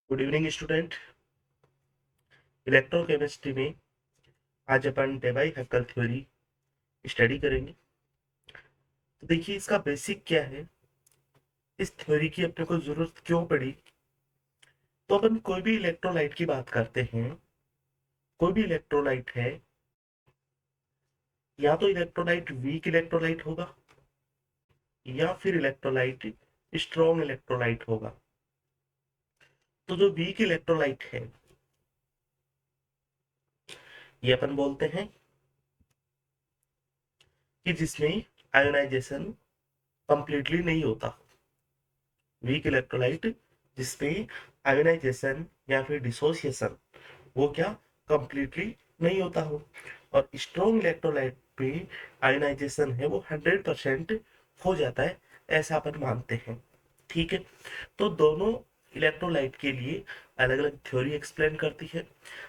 Good evening student. Electrochemistry में आज अपन डेबाई Huckel theory study करेंगे। तो देखिए इसका बेसिक क्या है, इस थ्योरी की अपने को जरूरत क्यों पड़ी। तो अपन कोई भी इलेक्ट्रोलाइट की बात करते हैं, कोई भी इलेक्ट्रोलाइट है, या तो इलेक्ट्रोलाइट वीक इलेक्ट्रोलाइट होगा या फिर इलेक्ट्रोलाइट स्ट्रॉन्ग इलेक्ट्रोलाइट होगा। तो जो वीक इलेक्ट्रोलाइट है ये अपन बोलते हैं कि जिसमें आयोनाइजेशन कंप्लीटली नहीं होता। वीक इलेक्ट्रोलाइट जिसमें आयोनाइजेशन या फिर डिसोसिएशन वो क्या कंप्लीटली नहीं होता हो। और स्ट्रॉन्ग इलेक्ट्रोलाइट पे आयोनाइजेशन है वो 100% हो जाता है, ऐसा अपन मानते हैं। ठीक है, तो दोनों इलेक्ट्रोलाइट के लिए अलग अलग थ्योरी एक्सप्लेन करती है।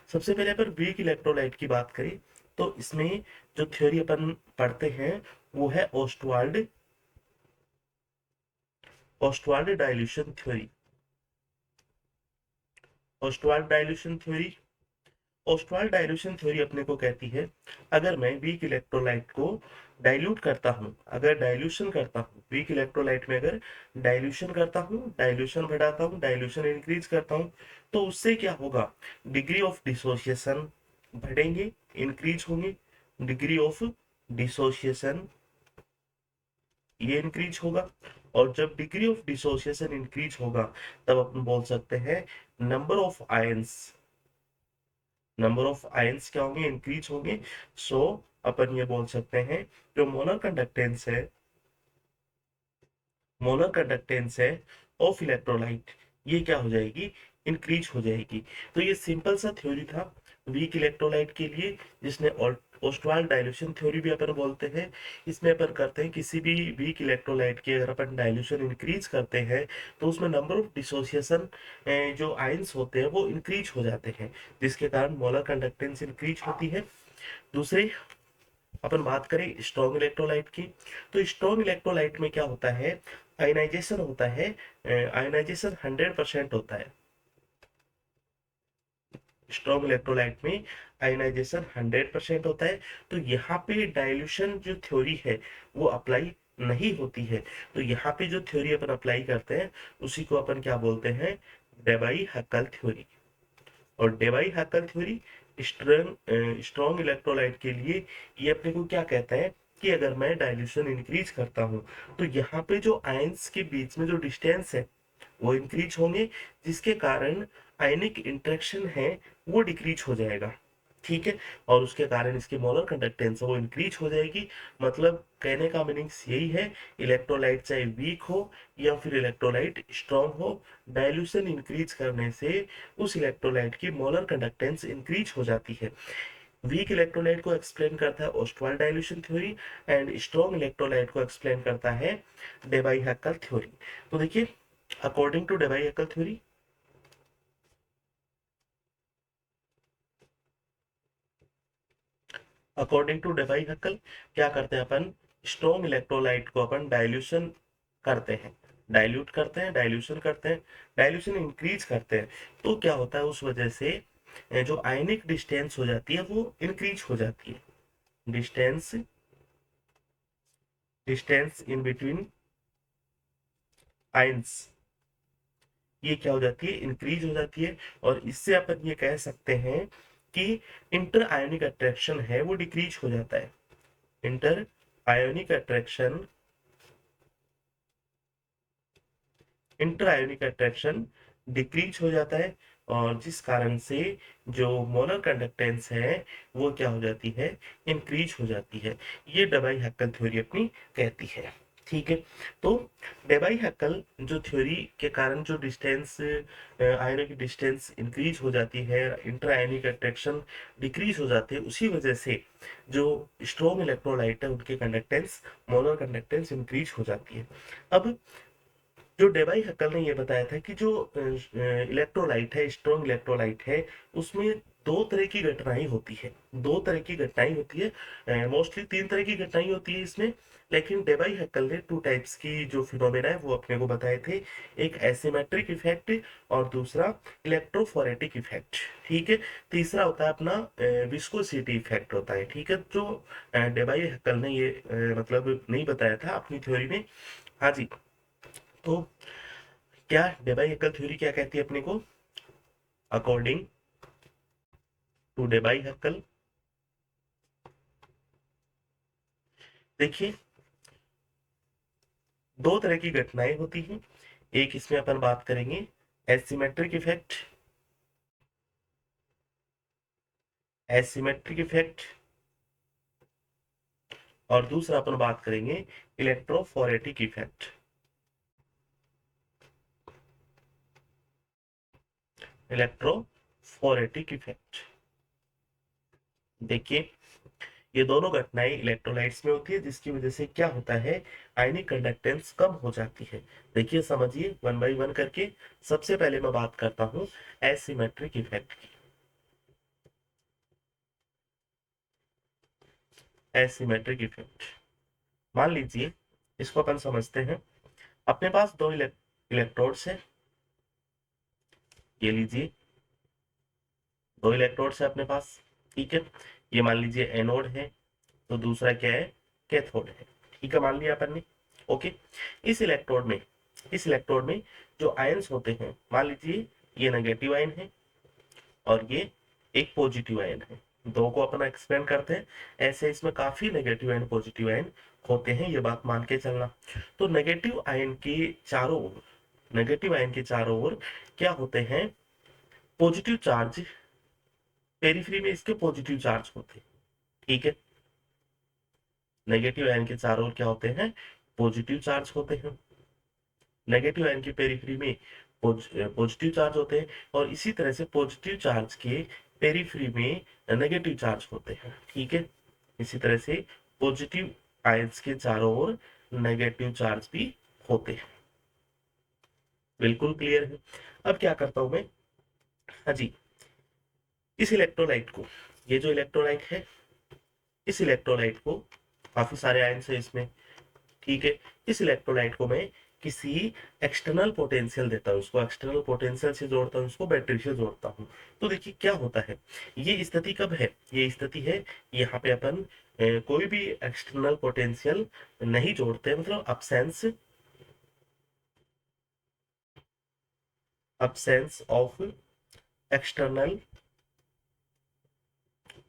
सबसे पहले अपन वीक इलेक्ट्रोलाइट की बात करें तो इसमें जो थ्योरी अपन पढ़ते हैं वो है Ostwald dilution theory. Ostwald dilution theory Ostwald dilution theory अपने को कहती है, अगर मैं वीक इलेक्ट्रोलाइट को डाइल्यूट करता हूँ, अगर डाइल्यूशन करता हूँ वीक इलेक्ट्रोलाइट में, अगर डाइल्यूशन करता हूँ, डाइल्यूशन बढ़ाता हूँ, डाइल्यूशन इंक्रीज करता हूँ, तो उससे क्या होगा, डिग्री ऑफ डिसोसिएशन बढ़ेंगे, इंक्रीज होंगे। डिग्री ऑफ डिसोसिएशन ये इंक्रीज होगा। और जब डिग्री ऑफ डिसोसिएशन इंक्रीज होगा तब अपन बोल सकते हैं नंबर ऑफ आयंस क्या होंगे, इंक्रीज होंगे। सो अपन ये बोल सकते हैं जो मोलर कंडक्टेंस है ऑफ इलेक्ट्रोलाइट ये क्या हो जाएगी, इंक्रीज हो जाएगी। तो ये सिंपल सा थ्योरी था वीक इलेक्ट्रोलाइट के लिए, जिसने ओस्टवाल्ड डाइल्यूशन थ्योरी भी अपन बोलते हैं। इसमें अपन करते हैं किसी भी वीक इलेक्ट्रोलाइट की अगर अपन डाइल्यूशन इंक्रीज करते हैं तो उसमें नंबर ऑफ डिसोसिएशन जो आयंस होते हैं वो इंक्रीज हो जाते हैं, जिसके कारण मोलर कंडक्टेंस इंक्रीज होती है। दूसरे अपन बात करें स्ट्रॉन्ग इलेक्ट्रोलाइट की, तो स्ट्रॉन्ग इलेक्ट्रोलाइट में क्या होता है, आयनाइजेशन होता है। आयनाइजेशन 100% होता है। स्ट्रॉन्ग इलेक्ट्रोलाइट में आयनाइजेशन 100% होता है। तो यहाँ पे डाइल्यूशन जो थ्योरी है वो अप्लाई नहीं होती है। तो यहाँ पे जो थ्योरी अपन अप्लाई करते हैं उसी को अपन क्या बोलते हैं, डेबाई हक्कल थ्योरी। और डेबाई हैकल थ्योरी स्ट्रॉन्ग इलेक्ट्रोलाइट के लिए ये अपने को क्या कहता है कि अगर मैं डाइल्यूशन इंक्रीज करता हूं तो यहाँ पे जो आयंस के बीच में जो डिस्टेंस है वो इंक्रीज होंगे, जिसके कारण आयनिक इंटरेक्शन है वो डिक्रीज हो जाएगा। ठीक है, और उसके कारण इसकी मोलर कंडक्टेंस है वो इंक्रीज हो जाएगी। मतलब कहने का मीनिंग्स यही है, इलेक्ट्रोलाइट चाहे वीक हो या फिर इलेक्ट्रोलाइट स्ट्रॉन्ग हो, डाइल्यूशन इंक्रीज करने से उस इलेक्ट्रोलाइट की मोलर कंडक्टेंस इंक्रीज हो जाती है। वीक इलेक्ट्रोलाइट को एक्सप्लेन करता है Ostwald dilution theory, and strong electrolyte को एक्सप्लेन करता है डेबाई हैकल थ्योरी। तो देखिए, according to Debye Huckel theory, according to Debye Huckel क्या करते हैं अपन, स्ट्रॉन्ग इलेक्ट्रोलाइट को अपन डाइल्यूशन करते हैं, डाइल्यूट करते हैं, डाइल्यूशन करते हैं, डाइल्यूशन इंक्रीज करते हैं। तो क्या होता है, उस वजह से जो आयनिक डिस्टेंस हो जाती है वो इंक्रीज हो जाती है। Distance distance in between ions ये क्या हो जाती है, इंक्रीज हो जाती है। और इससे अपन ये कह सकते हैं कि इंटर आयोनिक अट्रैक्शन है वो डिक्रीज हो जाता है। Inter ionic attraction inter ionic attraction decrease हो जाता है। और जिस कारण से जो मोलर कंडक्टेंस है वो क्या हो जाती है, इंक्रीज हो जाती है। ये डेबाई हैकल थ्योरी अपनी कहती है। ठीक है, तो डेबाई हैकल जो थ्योरी के कारण जो डिस्टेंस आयनों की डिस्टेंस इंक्रीज हो जाती है, इंटर आयनिक अट्रैक्शन डिक्रीज हो जाते हैं, उसी वजह से जो स्ट्रॉन्ग इलेक्ट्रोलाइट है उनके कंडक्टेंस, मोलर कंडक्टेंस इंक्रीज हो जाती है। अब जो डेबाई हक्कल ने ये बताया था कि जो इलेक्ट्रोलाइट है, स्ट्रॉन्ग इलेक्ट्रोलाइट है, उसमें दो तरह की घटनाएं होती है। दो तरह की घटनाएं होती है, मोस्टली तीन तरह की घटनाएं होती है इसमें, लेकिन डेबाई हक्कल ने टू टाइप्स की जो फिनोमेना है वो अपने को बताए थे। एक एसिमेट्रिक इफेक्ट और दूसरा इलेक्ट्रोफोरेटिक इफेक्ट। ठीक है। तीसरा होता है अपना विस्कोसिटी इफेक्ट होता है। ठीक है। जो डेबाई हक्कल ने ये मतलब नहीं बताया था अपनी थ्योरी में। हाँ जी। तो क्या डेबाई हक्कल थ्योरी क्या कहती है अपने को? अकॉर्डिंग टू डेबाई हक्कल, देखिए दो तरह की घटनाएं होती हैं। एक इसमें अपन बात करेंगे एसिमेट्रिक इफेक्ट, एसिमेट्रिक इफेक्ट, और दूसरा अपन बात करेंगे इलेक्ट्रोफोरेटिक इफेक्ट। इलेक्ट्रोफोरेटिक इफेक्ट, देखिए ये दोनों घटनाएं इलेक्ट्रोलाइट्स में होती है, जिसकी वजह से क्या होता है, आयनिक कंडक्टेंस कम हो जाती है। देखिए समझिए वन बाई वन करके। सबसे पहले मैं बात करता हूं एसिमेट्रिक इफेक्ट की। एसिमेट्रिक इफेक्ट, मान लीजिए इसको अपन समझते हैं। अपने पास दो इलेक्ट्रोड्स है, ये लीजिए दो इलेक्ट्रोड्स है अपने पास। ठीक है। ये मान लीजिए एनोड है, तो दूसरा क्या है, कैथोड है। ठीक है, मान लिया अपन ने। ओके। इस इलेक्ट्रोड में इस इलेक्ट्रोड में जो आयंस होते हैं, मान लीजिए ये नेगेटिव आयन है और ये एक पॉजिटिव आयन है। दो को अपन एक्सपेंड करते हैं, ऐसे इसमें काफी नेगेटिव आयन पॉजिटिव आयन होते हैं, ये बात मान के चलना। तो नेगेटिव आयन के चारों ओर क्या होते हैं, पॉजिटिव चार्ज, पेरिफेरी में इसके पॉजिटिव चार्ज होते हैं। ठीक है। नेगेटिव आयन के चारों ओर क्या होते हैं, पॉजिटिव चार्ज होते हैं। नेगेटिव आयन की पेरिफेरी में पॉजिटिव चार्ज होते हैं, और इसी तरह से पॉजिटिव चार्ज के पेरिफेरी में नेगेटिव चार्ज होते हैं। ठीक है। इसी तरह से पॉजिटिव आयंस के चारों ओर नेगेटिव चार्ज भी होते हैं। बिल्कुल क्लियर है। अब क्या करता हूं मैं, हाँ जी, इस इलेक्ट्रोलाइट को, ये जो इलेक्ट्रोलाइट है, इस इलेक्ट्रोलाइट को, काफी सारे आयंस है इसमें। ठीक है। इस इलेक्ट्रोलाइट को मैं किसी एक्सटर्नल पोटेंशियल देता हूँ, उसको एक्सटर्नल पोटेंशियल से जोड़ता हूँ, उसको बैटरी से जोड़ता हूँ। तो देखिए क्या होता है, ये स्थिति कब है, ये स्थिति है यहाँ पे अपन कोई भी एक्सटर्नल पोटेंशियल नहीं जोड़ते, मतलब absence ऑफ एक्सटर्नल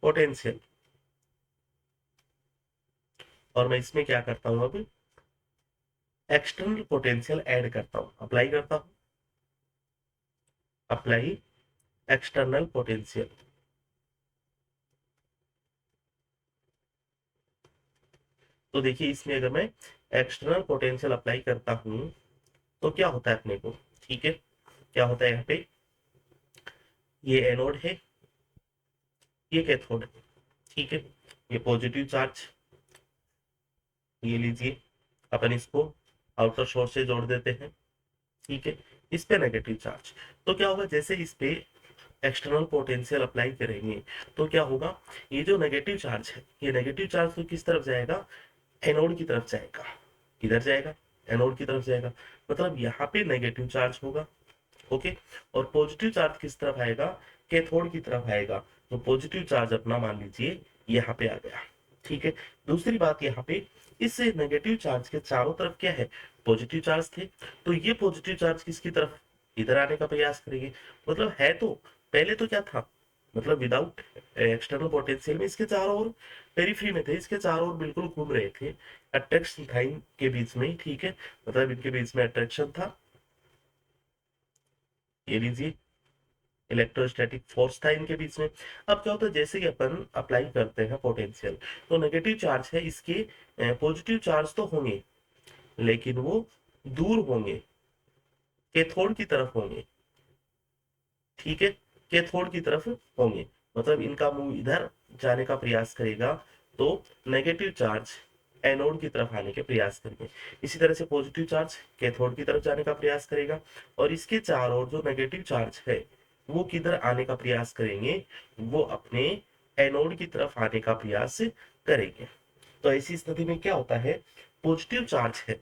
पोटेंशियल। और मैं इसमें क्या करता हूँ, अब एक्सटर्नल पोटेंशियल ऐड करता हूँ, अप्लाई करता हूँ, अप्लाई एक्सटर्नल पोटेंशियल। तो देखिए इसमें अगर मैं एक्सटर्नल पोटेंशियल अप्लाई करता हूं तो क्या होता है अपने को। ठीक है। क्या होता है यहाँ पे, ये एनोड है, ये कैथोड है। ठीक है। ये पॉजिटिव चार्ज, ये लीजिए अपन इसको आउटर शोर से जोड़ देते हैं। ठीक है। इस पे नेगेटिव चार्ज। तो क्या होगा, जैसे इस पे एक्सटर्नल पोटेंशियल अप्लाई करेंगे तो क्या होगा, ये जो नेगेटिव चार्ज है, ये नेगेटिव चार्ज तो किस तरफ जाएगा, एनोड की तरफ जाएगा। किधर जाएगा, एनोड की तरफ जाएगा। मतलब यहाँ पे नेगेटिव चार्ज होगा। ओके। और पॉजिटिव चार्ज किस तरफ आएगा, कैथोड की तरफ आएगा। तो पॉजिटिव चार्ज अपना मान लीजिए यहाँ पे आ गया। ठीक है। दूसरी बात यहाँ पे, इस नेगेटिव चार्ज के चारों तरफ क्या है, पॉजिटिव चार्ज थे। तो ये पॉजिटिव चार्ज किसकी तरफ, इधर आने का प्रयास करेंगे। मतलब है तो पहले तो क्या था, मतलब विदाउट एक्सटर्नल पोटेंशियल में इसके चारों ओर पेरिफेरी में थे, इसके चारों ओर बिल्कुल घूम रहे थे, अट्रैक्शन था इनके बीच में। ठीक है। मतलब इनके बीच में अट्रैक्शन था, ये लीजिए इलेक्ट्रोस्टैटिक फोर्स था इनके बीच में। अब क्या होता है, जैसे ही अपन अप्लाई करते हैं पोटेंशियल, तो नेगेटिव चार्ज है इसके पॉजिटिव चार्ज तो होंगे, लेकिन वो दूर होंगे, कैथोड की तरफ होंगे। ठीक है। कैथोड की तरफ होंगे, मतलब इनका मुंह इधर जाने का प्रयास करेगा। तो नेगेटिव चार्ज एनोड की तरफ आने के प्रयास करेंगे। इसी तरह से पॉजिटिव चार्ज कैथोड की तरफ जाने का प्रयास करेगा, और इसके चारों ओर जो नेगेटिव चार्ज है वो किधर आने का प्रयास करेंगे, वो अपने एनोड की तरफ आने का प्रयास करेंगे। तो ऐसी स्थिति में क्या होता है, पॉजिटिव चार्ज है,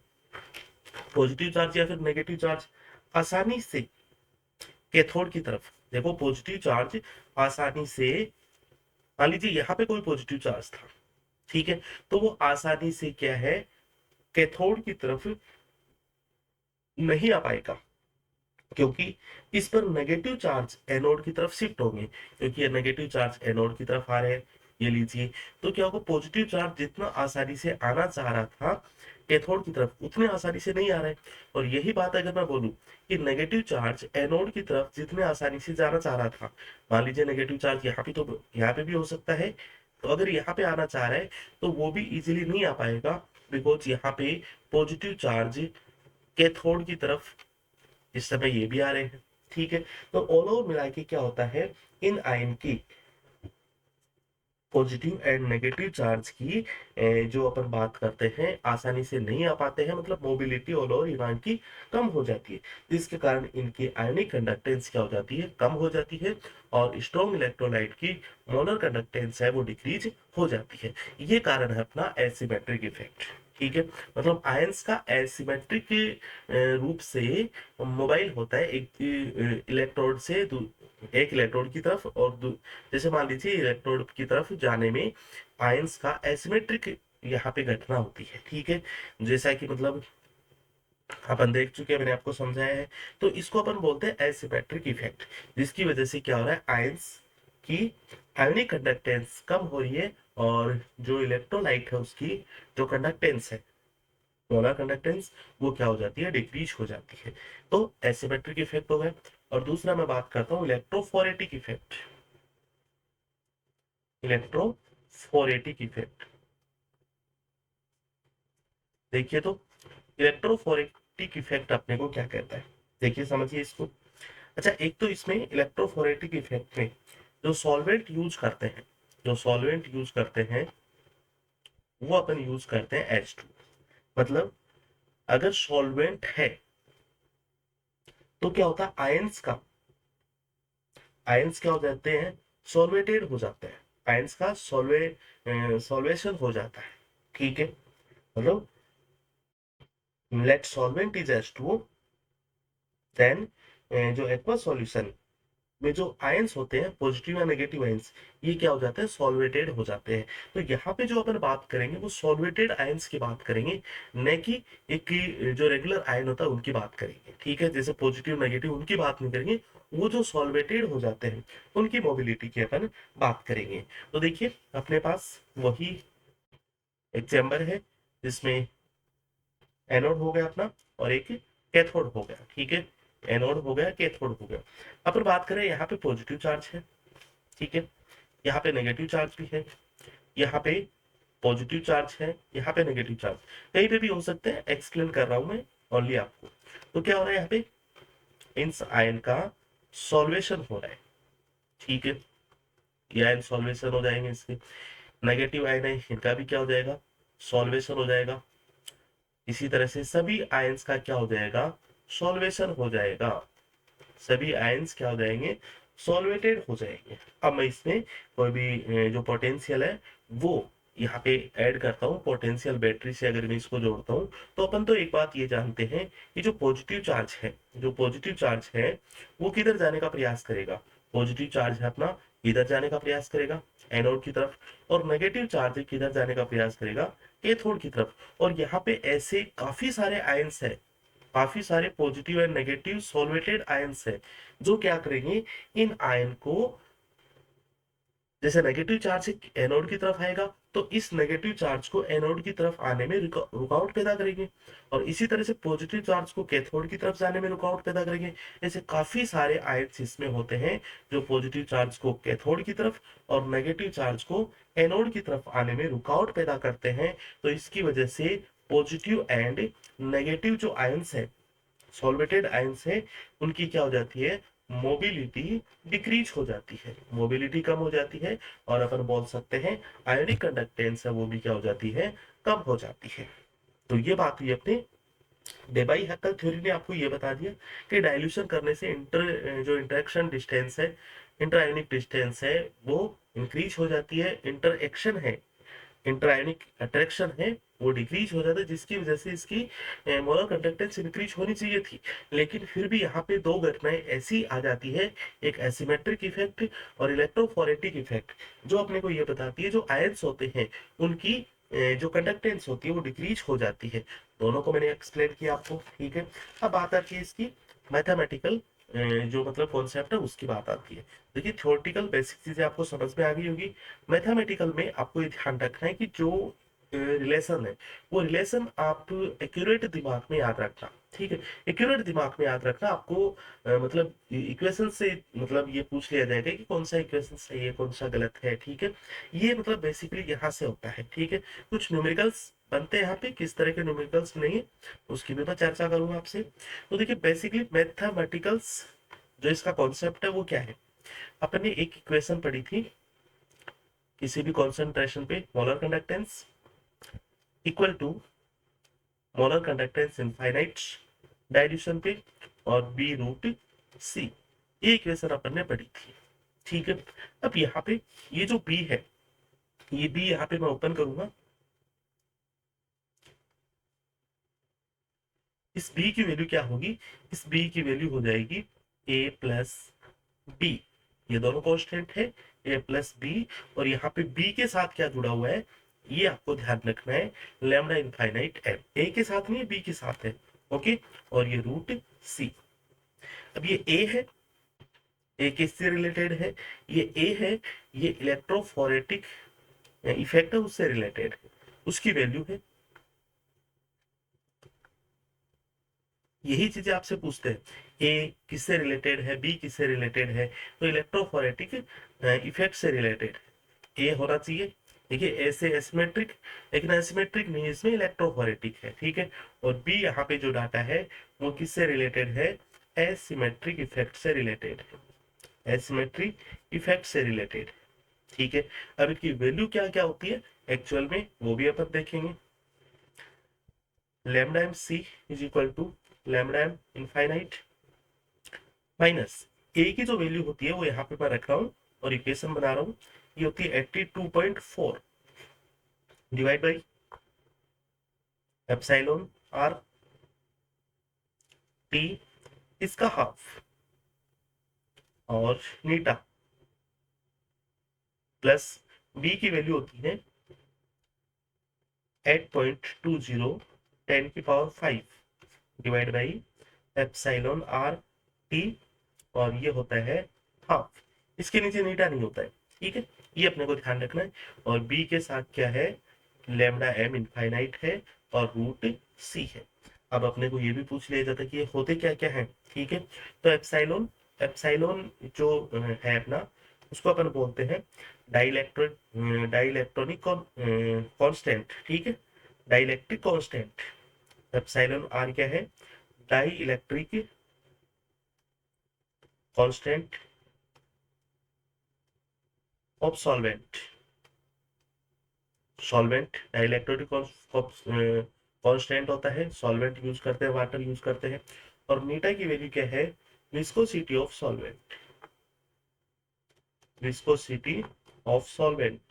पॉजिटिव चार्ज या फिर नेगेटिव चार्ज आसानी से कैथोड की तरफ, देखो पॉजिटिव चार्ज आसानी से, मान लीजिए यहाँ पे कोई पॉजिटिव चार्ज था, ठीक है, तो वो आसानी से क्या है, कैथोड की तरफ नहीं आ पाएगा, क्योंकि इस पर नेगेटिव चार्ज एनोड की तरफ शिफ्ट होंगे, क्योंकि ये नेगेटिव चार्ज एनोड की तरफ आ रहे हैं, ये लीजिए। तो क्या होगा, पॉजिटिव चार्ज जितना आसानी से आना चाह रहा था कैथोड की तरफ, उतने आसानी से नहीं आ रहा है। और यही बात अगर मैं बोलूं कि नेगेटिव चार्ज एनोड की तरफ जितने आसानी से जाना चाह रहा था, मान लीजिए नेगेटिव चार्ज यहाँ पे, तो यहाँ पे भी हो सकता है, तो अगर यहाँ पे आना चाह रहा है तो वो भी इजीली नहीं आ पाएगा, बिकॉज यहाँ पे पॉजिटिव चार्ज कैथोड की तरफ इस समय ये भी आ रहे हैं, ठीक है। तो ऑल ओवर मिला के क्या होता है, इन आयन की पॉजिटिव एंड नेगेटिव चार्ज की जो अपन बात करते हैं आसानी से नहीं आ पाते हैं, मतलब मोबिलिटी ऑल ओवर ईरान की कम हो जाती है, जिसके कारण इनकी आयनिक कंडक्टेंस क्या हो जाती है, कम हो जाती है, और स्ट्रॉन्ग इलेक्ट्रोलाइट की मोलर कंडक्टेंस है वो डिक्रीज हो जाती है। ये कारण है अपना एसिमेट्रिक इफेक्ट, ठीक है। मतलब आयंस का एसिमेट्रिक रूप से मोबाइल होता है, एक इलेक्ट्रोड से एक इलेक्ट्रोड की तरफ, और जैसे मान लीजिए इलेक्ट्रोड की तरफ जाने में आयंस का एसिमेट्रिक यहाँ पे घटना होती है, ठीक है। जैसा कि मतलब अपन देख चुके हैं, मैंने आपको समझाया है, तो इसको अपन बोलते हैं एसिमेट्रिक इफेक्ट, जिसकी वजह से क्या हो रहा है, आयंस की आयनिक कंडक्टेंस कम हो रही है, और जो इलेक्ट्रोलाइट है उसकी जो कंडक्टेंस है, मोलर कंडक्टेंस, वो क्या हो जाती है, डिक्रीज हो जाती है। तो एसिमेट्रिक इफेक्ट हो गया। और दूसरा मैं बात करता हूँ इलेक्ट्रोफोरेटिक इफेक्ट, इलेक्ट्रोफोरेटिक इफेक्ट, देखिए तो इलेक्ट्रोफोरेटिक इफेक्ट अपने को क्या कहता है, देखिए समझिए इसको। अच्छा, एक तो इसमें इलेक्ट्रोफोरेटिक इफेक्ट में जो सॉल्वेंट यूज करते हैं, जो सॉल्वेंट यूज करते हैं वो अपन यूज करते हैं H2। मतलब अगर सॉल्वेंट है तो क्या होता है, आयंस क्या हो जाते हैं, सॉल्वेटेड हो जाते हैं, आयंस का सॉल्वेशन हो जाता है, ठीक है। मतलब let solvent is H2, then जो एक्वा सॉल्यूशन में जो आयंस होते हैं, पॉजिटिव या नेगेटिव आयंस, ये क्या हो जाते हैं, सॉल्वेटेड हो जाते हैं। तो यहाँ पे जो अपन बात करेंगे वो सॉल्वेटेड आयंस की बात करेंगे, न कि एक जो रेगुलर आयन होता है उनकी बात करेंगे, ठीक है। जैसे पॉजिटिव नेगेटिव उनकी बात नहीं करेंगे, वो जो सॉल्वेटेड हो जाते हैं उनकी मोबिलिटी की अपन बात करेंगे। तो देखिए अपने पास वही एक चैम्बर है जिसमें एनोड हो गया अपना, और एक कैथोड हो गया, ठीक है। एनोड हो गया, कैथोड हो गया। अपन बात करें, यहाँ पे पॉजिटिव चार्ज है, ठीक है, यहाँ पे नेगेटिव चार्ज भी है, यहाँ पे पॉजिटिव चार्ज है, यहाँ पे नेगेटिव चार्ज, कहीं पे भी हो सकते हैं, एक्सप्लेन कर रहा हूं मैं ओनली आपको। तो क्या हो रहा है, यहाँ पे इस आयन का सॉल्वेशन हो रहा है, ठीक है, ये आयन सॉल्वेशन हो जाएंगे इसके। नेगेटिव आयन है, इनका भी क्या हो जाएगा, सॉल्वेशन हो जाएगा। इसी तरह से सभी आयंस का क्या हो जाएगा, सॉल्वेशन हो जाएगा, सभी आयंस क्या हो जाएंगे, सॉल्वेटेड हो जाएंगे। अब मैं इसमें कोई भी जो पोटेंशियल है वो यहाँ पे ऐड करता हूँ, पोटेंशियल बैटरी से अगर मैं इसको जोड़ता हूँ, तो अपन तो एक बात ये जानते हैं कि जो पॉजिटिव चार्ज है, जो पॉजिटिव चार्ज है वो किधर जाने का प्रयास करेगा, पॉजिटिव चार्ज है अपना इधर जाने का प्रयास करेगा, एनोड की तरफ, और नेगेटिव चार्ज किधर जाने का प्रयास करेगा, कैथोड की तरफ। और यहाँ पे ऐसे काफी सारे आयंस है, काफी सारे positive and negative solvated ions है, जो क्या करेंगे, इन आयन को, जैसे नेगेटिव चार्ज एनोड की तरफ आएगा तो इस नेगेटिव चार्ज को एनोड की तरफ आने में रुकावट पैदा करेंगे, और इसी तरह से पॉजिटिव चार्ज को कैथोड की तरफ जाने में रुकावट पैदा करेंगे। ऐसे काफी सारे आयंस इसमें होते हैं जो पॉजिटिव चार्ज को कैथोड की तरफ और नेगेटिव चार्ज को एनोड की तरफ आने में रुकावट पैदा करते हैं। तो इसकी वजह से पॉजिटिव एंड नेगेटिव जो आयंस है, सॉल्वेटेड आयंस है, उनकी क्या हो जाती है, मोबिलिटी डिक्रीज हो जाती है, मोबिलिटी कम हो जाती है, और अपन बोल सकते हैं आयोनिक कंडक्टेंस है वो भी क्या हो जाती है, कम हो जाती है। तो ये बात हुई अपने डेबाई हैकल थ्योरी ने आपको ये बता दिया कि डाइल्यूशन करने से जो इंटरेक्शन डिस्टेंस है, इंटर आयोनिक डिस्टेंस है, वो इंक्रीज हो जाती है, इंटरएक्शन है, इंटरआयोनिक अट्रैक्शन है वो डिक्रीज हो जाता है, जिसकी वजह से इसकी मोलर कंडक्टेंस इंक्रीज होनी चाहिए थी। लेकिन फिर भी यहाँ पे दो घटनाएं ऐसी आ जाती है, एक एसिमेट्रिक इफेक्ट और इलेक्ट्रोफोरेटिक इफेक्ट, जो अपने को ये बताती है जो आयंस होते हैं उनकी जो कंडक्टेंस होती है वो डिक्रीज हो जाती है। दोनों को मैंने एक्सप्लेन किया आपको, ठीक है। अब बात आती है इसकी मैथमेटिकल जो मतलब कॉन्सेप्ट है उसकी बात आती है। देखिए थ्योरेटिकल बेसिक चीजें आपको समझ में आ गई होगी। मैथमेटिकल में आपको ये ध्यान रखना है कि जो रिलेशन है वो रिलेशन आप एक्यूरेट दिमाग में याद रखना, ठीक है। एक्यूरेट दिमाग में याद रखना आपको, मतलब इक्वेशन से मतलब ये पूछ लिया जाएगा कि कौन सा इक्वेशन सही है कौन सा गलत है, ठीक है। ये मतलब बेसिकली यहाँ से होता है, ठीक है। कुछ न्यूमेरिकल्स बनते हैं यहाँ पे, किस तरह के न्यूमेरिकल्स नहीं है उसकी भी मैं चर्चा करूंगा आपसे। तो देखिए बेसिकली मैथमेटिकल्स जो इसका कॉन्सेप्ट है वो क्या है। अपन ने एक इक्वेशन पढ़ी थी, किसी भी कॉन्सेंट्रेशन पे molar conductance equal to molar conductance infinite dilution पे और बी रूट सी, ये इक्वेशन अपन ने पढ़ी थी, ठीक है। अब यहाँ पे ये जो बी है, ये बी यहाँ पे मैं ओपन करूंगा, इस बी की वैल्यू क्या होगी, इस बी की वैल्यू हो जाएगी ए प्लस बी, ये दोनों कांस्टेंट है ए प्लस बी, और यहाँ पे बी के साथ क्या जुड़ा हुआ है ये आपको ध्यान रखना है, लैम्डा इनफाइनाइट एम, ए के साथ नहीं बी के साथ है, ओके। और ये रूट सी। अब ये ए है, ए किससे रिलेटेड है, ये ए है, ये इलेक्ट्रोफोरेटिक इफेक्ट है उससे रिलेटेड है, उसकी वैल्यू है। यही चीजें आपसे पूछते हैं, ए किससे रिलेटेड है बी किससे रिलेटेड है, तो इलेक्ट्रोफोरेटिक इफेक्ट से रिलेटेड ए होना चाहिए। देखिए ऐसे एसिमेट्रिक, लेकिन एसिमेट्रिक नहीं, इसमें इलेक्ट्रोफोरेटिक है, ठीक है। और बी यहाँ पे जो डाटा है वो किससे रिलेटेड है, एसिमेट्रिक इफेक्ट से रिलेटेड है, एसिमेट्रिक इफेक्ट से रिलेटेड, ठीक है। अब इनकी वैल्यू क्या क्या होती है एक्चुअल में वो भी अपन देखेंगे। Lambda M C is equal to lambda M infinite minus A की जो वैल्यू होती है वो यहाँ पे मैं रख रहा हूँ और इक्वेशन बना रहा हूँ, ये होती है 82.4 divide by epsilon R T इसका हाफ और नीटा प्लस बी की वैल्यू होती है 8.20 10 की power 5 divide by epsilon R T, और ये होता है हाफ, इसके नीचे नीटा नहीं होता है, ठीक है। ये अपने को ध्यान रखना है। और बी के साथ क्या है, लेमडा एम इनफाइनाइट है और रूट सी है। अब अपने को ये भी पूछ लिया जाता है कि ये होते क्या क्या है, ठीक है। तो एप्सिलॉन, एप्सिलॉन जो है अपना उसको अपन बोलते हैं डाइलेक्ट्रॉनिक कांस्टेंट, ठीक है, डाइलेक्ट्रिक कांस्टेंट। एप्सिलॉन आर क्या है, dielectric constant of solvent, solvent dielectric constant होता है, सॉल्वेंट यूज करते हैं वाटर यूज करते हैं। और मीटा की वैल्यू क्या है, viscosity of solvent, viscosity of solvent,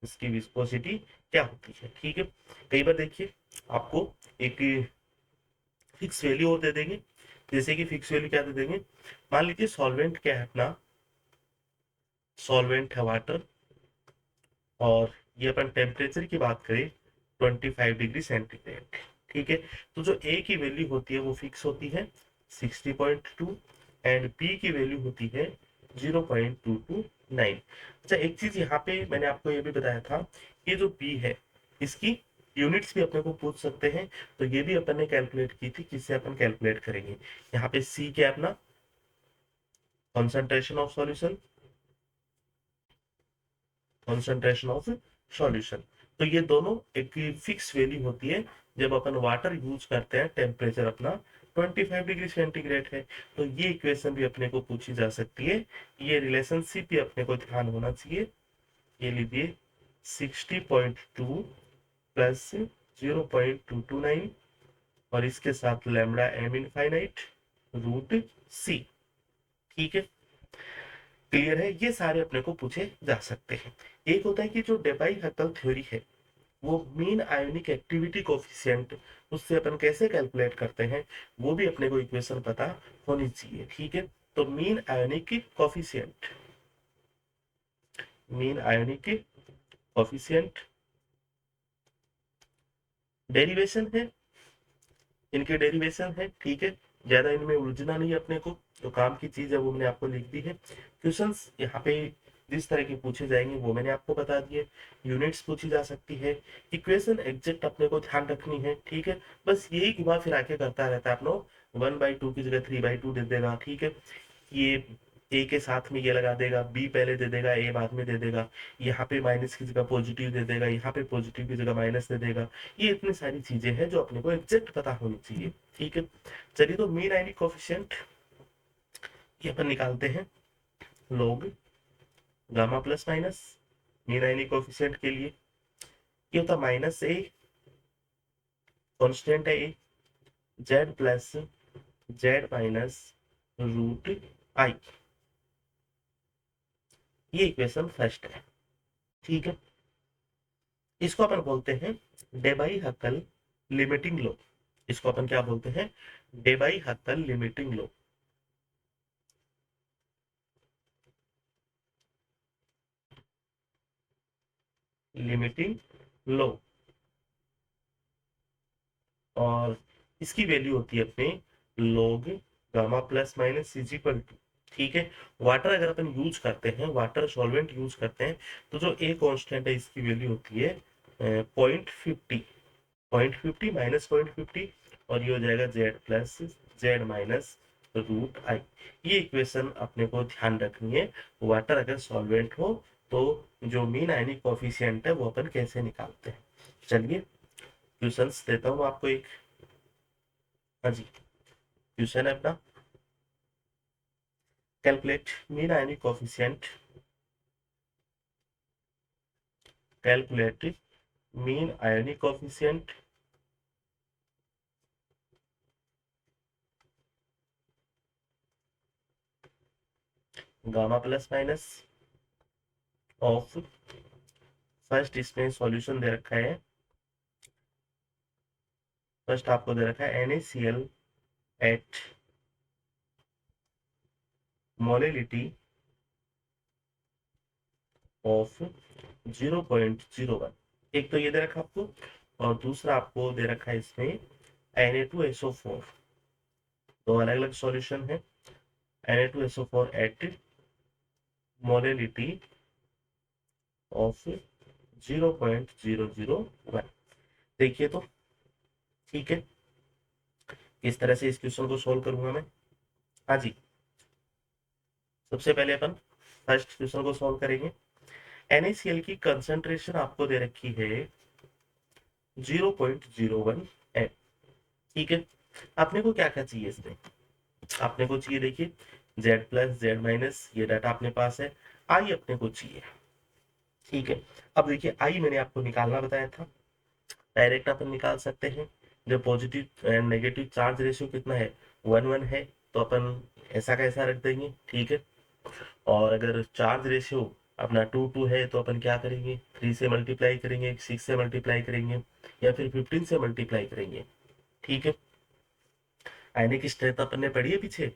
इसकी विस्कोसिटी क्या होती है, ठीक है। कई बार देखिए आपको एक फिक्स वैल्यू और दे देंगे, जैसे कि फिक्स वैल्यू क्या दे देंगे, मान लीजिए सॉल्वेंट क्या है अपना, सॉल्वेंट है वाटर, और ये अपन टेम्परेचर की बात करें 25 डिग्री सेंटीग्रेड, ठीक है। तो जो ए की वैल्यू होती है वो फिक्स होती है 60.2 एंड बी की वैल्यू होती है 0.229। अच्छा एक चीज यहाँ पे मैंने आपको ये भी बताया था, ये जो बी है इसकी यूनिट्स भी अपने को पूछ सकते हैं, तो ये भी अपन ने कैलकुलेट की थी, किससे अपन कैलकुलेट करेंगे। यहाँ पे सी क्या अपना concentration of solution, concentration of solution, तो ये दोनों एक फिक्स वैल्यू होती है जब अपन वाटर यूज करते हैं टेम्परेचर अपना 25 डिग्री सेंटीग्रेड है। तो ये इक्वेशन भी अपने को पूछी जा सकती है, ये रिलेशनशिप भी अपने को ध्यान होना चाहिए। ये लीजिए 60.2 प्लस 0.229 और इसके साथ लैम्बडा एम इनफाइनाइट रूट सी। ठीक है, क्लियर है, ये सारे अपने को पूछे जा सकते हैं। एक होता है कि जो डेबाई हकल थ्योरी है वो मीन आयोनिक एक्टिविटी कोफिशिएंट, उससे अपन कैसे कैलकुलेट करते हैं वो भी अपने को इक्वेशन पता होनी चाहिए। ठीक है, तो mean ionic coefficient, mean ionic coefficient derivation है, इनके डेरिवेशन है। ठीक है, ज्यादा इनमें उलझना नहीं है अपने को, जो काम की चीज है वो मैंने आपको लिख दी है। क्वेश्चंस यहाँ पे जिस तरह के पूछे जाएंगे वो मैंने आपको बता दिए। यूनिट्स पूछी जा सकती है, इक्वेशन एग्जैक्ट अपने को ध्यान रखनी है। ठीक है, बस यही घुमा फिरा के करता रहता है आप लोग, 1/2 की जगह 3/2 दे देगा। ठीक है, ये ए के साथ में ये लगा देगा, बी पहले दे देगा, ए बाद में दे देगा, यहाँ पे माइनस की जगह पॉजिटिव दे देगा, यहाँ पे पॉजिटिव की जगह माइनस दे देगा। ये इतनी सारी चीजें हैं जो अपने को एग्जैक्ट पता होनी चाहिए। ठीक है, चलिए तो मीन आयनिक कोफिशिएंट ये अपन निकालते हैं, log gamma plus minus mean ionic coefficient के लिए ये होता माइनस ए, कॉन्स्टेंट है A, Z plus Z minus root I, ये इक्वेशन फर्स्ट है। ठीक है, इसको अपन बोलते हैं डेबाई हक्कल लिमिटिंग लो, इसको अपन क्या बोलते हैं, डेबाई हक्कल लिमिटिंग लो। लिमिटिंग लो, और इसकी वैल्यू होती है अपने log gamma plus minus is equal to. ठीक है, वाटर अगर अपन यूज करते हैं, वाटर सॉल्वेंट यूज करते हैं, तो जो ए कांस्टेंट है इसकी वैल्यू होती है 0.50, 0.50 माइनस 0.50, और ये हो जाएगा Z plus Z minus root I. ये इक्वेशन अपने को ध्यान रखनी है, वाटर अगर सॉल्वेंट हो तो जो मीन आयनिक कोफिशिएंट है वो अपन कैसे निकालते हैं। चलिए क्वेश्चंस देता हूँ आपको एक। हाँ जी, क्वेश्चन है अपना, calculate mean ionic coefficient, calculate mean ionic coefficient gamma plus minus of, first इसमें सॉल्यूशन दे रखा है, फर्स्ट आपको दे रखा है NaCl एट मोलिलिटी ऑफ 0.01, एक तो ये दे रखा आपको, और दूसरा आपको दे रखा है इसमें Na2SO4, दो अलग अलग सॉल्यूशन है। Na2SO4 एट मोलिलिटी ऑफ 0.001, देखिए तो। ठीक है, इस तरह से इस क्वेश्चन को सोल्व करूंगा मैं। हाँ जी, सबसे पहले अपन फर्स्ट क्वेश्चन को सोल्व करेंगे। NaCl की कंसंट्रेशन आपको दे रखी है 0.01 एम। ठीक है, आपने को क्या क्या चाहिए इसमें, आपने को चाहिए देखिए Z प्लस Z माइनस, ये डाटा अपने पास है, आई अपने को चाहिए। ठीक है, अब देखिए आई मैंने आपको निकालना बताया था, डायरेक्ट अपन निकाल सकते हैं। जो positive and negative charge ratio कितना है, 1:1 है, तो अपन ऐसा कैसा रख देंगे। ठीक है, और अगर चार्ज रेशियो अपना 2:2 है तो अपन क्या करेंगे, 3 से मल्टीप्लाई करेंगे, 6 से मल्टीप्लाई करेंगे, या फिर 15 से मल्टीप्लाई करेंगे। ठीक है, आयनिक स्ट्रेंथ अपन ने पढ़ी है पीछे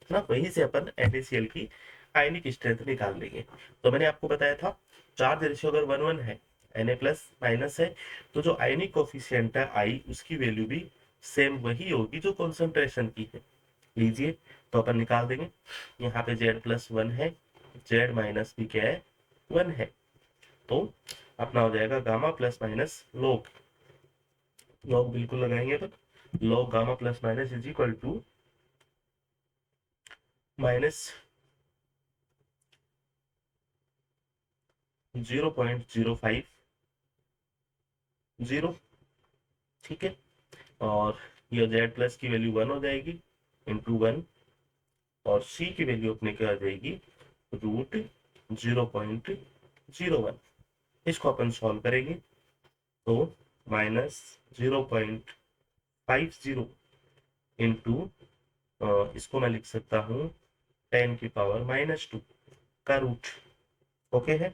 ना, वहीं से अपन NaCl की आयनिक स्ट्रेंथ निकाल लेंगे। तो मैंने आपको बताया था चार्ज रेशियो अगर 1:1 है, Na प्लस माइनस है, तो जो आयनिक कोफिशिएंट है आई, उसकी वैल्यू भी सेम वही होगी जो कॉन्सेंट्रेशन की है। लीजिए, तो अपन निकाल देंगे, यहाँ पे Z+1 है, Z माइनस भी क्या है, 1 है, तो अपना हो जाएगा gamma plus minus log, log बिल्कुल लगाएंगे तो log gamma plus minus is equal to minus 0.050। ठीक है, और ये जेड प्लस की वैल्यू 1 हो जाएगी इंटू 1, और सी की वैल्यू अपने क्या आ जाएगी रूट 0.01। इसको अपन सॉल्व करेंगे तो माइनस 0.50 इंटू, इसको मैं लिख सकता हूँ 10⁻⁻2 का रूट। ओके है,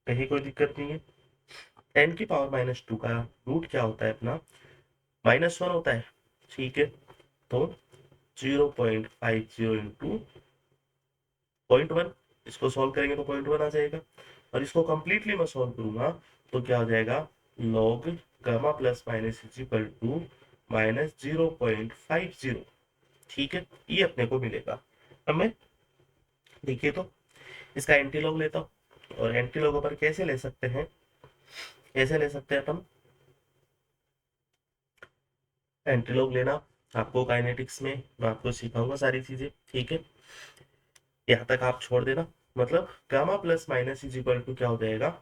कहीं कोई दिक्कत नहीं है। 10⁻⁻2 का रूट क्या होता है अपना, -1 होता है, ठीक है। तो 0.50 इंटू 0.1, इसको सॉल्व करेंगे तो 0.1 आ जाएगा, और इसको कंप्लीटली मैं सॉल्व करूंगा तो क्या हो जाएगा log gamma plus minus is equal to -0.50। ठीक है, ये अपने को मिलेगा। अब मैं देखिए तो इसका एंटी लॉग लेता हूँ, और एंटी लॉग अपन कैसे ले सकते हैं, कैसे ले सकते हैं अपन एंटी लॉग लेना, आपको काइनेटिक्स में मैं आपको सिखाऊंगा सारी चीजें, ठीक है। यहाँ तक आप छोड़ देना, मतलब gamma plus minus is equal to क्या हो जाएगा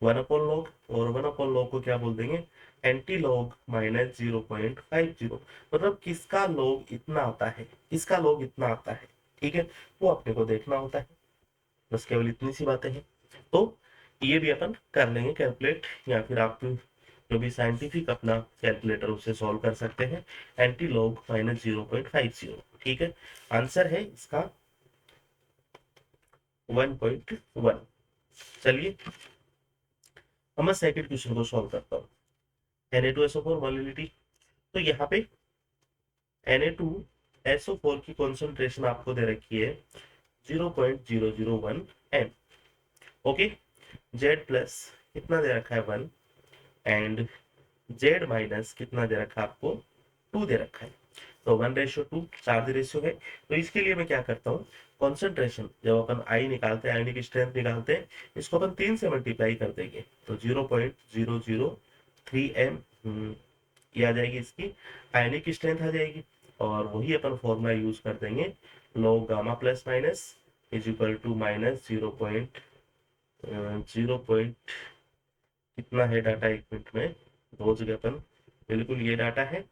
1/log, और 1/log को क्या बोल देंगे एंटी लॉग -0.50, मतलब किसका लॉग इतना आता है, किसका लॉग इतना आता है, ठीक है, वो अपने को देखना होता है। बस केवल इतनी सी बातें हैं। तो ये भी अपन कर लेंगे कैलकुलेट, या फिर आप जो भी साइंटिफिक अपना कैलकुलेटर उससे सॉल्व कर सकते हैं। एंटी लॉग -0.50, ठीक है। आंसर है इसका 1.1। चलिए अब मैं सेकंड क्वेश्चन को सॉल्व करता हूँ। Na2SO4 वॉलेटिलिटी, तो यहाँ पे Na2SO4 की कॉन्सेंट्रेशन आपको दे रखी है 0.001 m। ओके, Z प्लस कितना दे रखा है 1, एंड Z माइनस कितना दे रखा है आपको 2 दे रखा है। तो 1:2 चार्ज रेशियो है। तो इसके लिए मैं क्या करता हूँ, कॉन्सेंट्रेशन जब अपन आई निकालते हैं, आयनिक स्ट्रेंथ निकालते हैं, इसको अपन 3 से मल्टीप्लाई कर देंगे तो 0.003 m ये आ जाएगी, इसकी आयनिक स्ट्रेंथ आ जाएगी। और वही अपन फॉर्मूला यूज कर देंगे log gamma plus minus is equal to minus 0.0 कितना है डाटा, एक मिनट में दो जगह अपन, बिल्कुल ये डाटा है,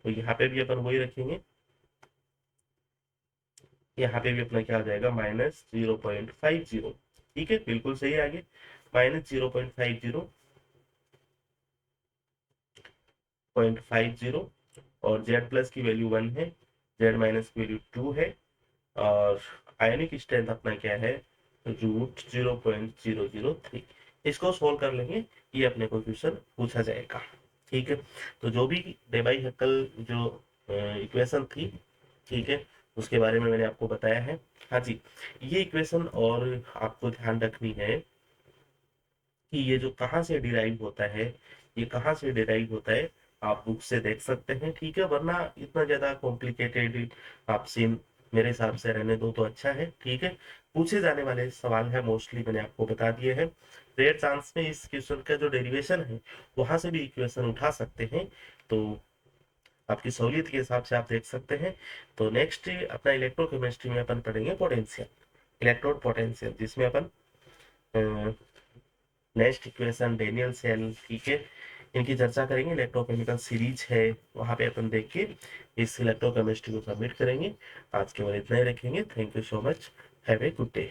तो यहाँ पे भी अपन वही रखेंगे, यहाँ पे भी अपना क्या आ जाएगा -0.50। ठीक है, बिल्कुल सही आगे -0.50, और Z प्लस की वैल्यू 1 है, Z माइनस की वैल्यू 2 है, और आयनिक स्ट्रेंथ अपना क्या है √0.003। इसको सोल्व कर लेंगे, ये अपने को क्वेश्चन पूछा जाएगा। ठीक है, तो जो भी डेबाई हक्कल जो इक्वेशन थी, ठीक है, उसके बारे में मैंने आपको बताया है। हाँ जी, ये इक्वेशन और आपको ध्यान रखनी है कि ये जो कहाँ से डिराइव होता है, ये कहाँ से डिराइव होता है आप बुक से देख सकते हैं, ठीक है, वरना इतना ज्यादा कॉम्प्लिकेटेड आप सीन मेरे हिसाब से रहने दो तो अच्छा है। ठीक है, पूछे जाने वाले सवाल है मोस्टली मैंने आपको बता दिए हैं। रेयर चांस में इस क्वेश्चन का जो डेरिवेशन है वहां से भी इक्वेशन उठा सकते हैं, तो आपकी सहूलियत के हिसाब से आप देख सकते हैं। तो नेक्स्ट अपना इलेक्ट्रोकेमिस्ट्री में अपन पढ़ेंगे पोटेंशियल, इलेक्ट्रोड पोटेंशियल, जिसमें अपन नेक्स्ट इक्वेशन डेनियल सेल, ठीक है, इनकी चर्चा करेंगे। इलेक्ट्रोकेमिकल सीरीज है, वहां पे अपन देख के इस इलेक्ट्रोकेमिस्ट्री को सबमिट करेंगे। आज केवल इतना ही रखेंगे। Thank you so much, have a good day.